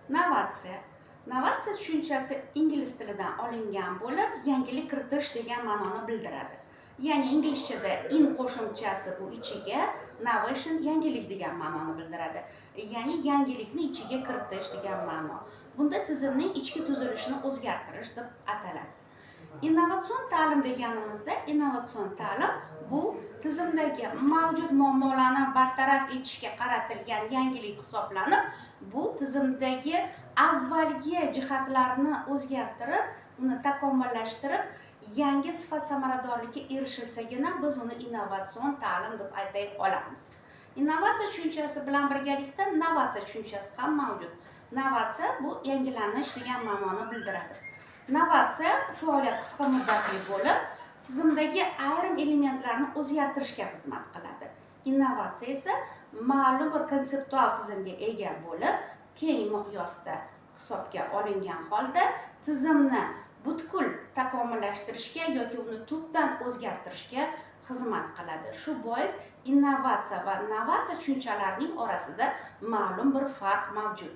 Novatsiya. Novatsiya tushunchasi ingliz tilidan olingan bo'lib, yangilik kiritish degan ma'noni bildiradi. Ya'ni inglizchada in qo'shimchasi bu ichiga, novation yangilik degan ma'noni bildiradi. Ya'ni yangilikni ichiga kiritish degan ma'no. Bunda tizimning ichki tuzilishini o'zgartirish deb ataladi. Innovatsion ta'lim deganimizda, innovatsion ta'lim bu tizimdagi mavjud muammolarni bartaraf etishga qaratilgan yangilik hisoblanib, bu tizimdagi avvalgi jihatlarni o'zgartirib, uni takomillashtirib, yangi sifat samaradorlikka erishilsagina biz uni innovatsion ta'lim deb aytay olamiz. Innovatsiya tushunchasi bilan birgalikda novatsiya tushunchasi ham mavjud. Novatsiya bu yangilanish degan ma'noni bildiradi. Novatsiya faoliyat qisqa muddatli bo'lib, tizimdagi ayrim elementlarni o'zgartirishga xizmat qiladi. Innovatsiya esa ma'lum bir konseptual tizimga ega bo'lib, keng miqyosda hisobga olingan holda tizimni butkul takomillashtirishga yoki uni tubdan o'zgartirishga xizmat qiladi. Shu bois innovatsiya va novatsiya tushunchalarining orasida ma'lum bir farq mavjud.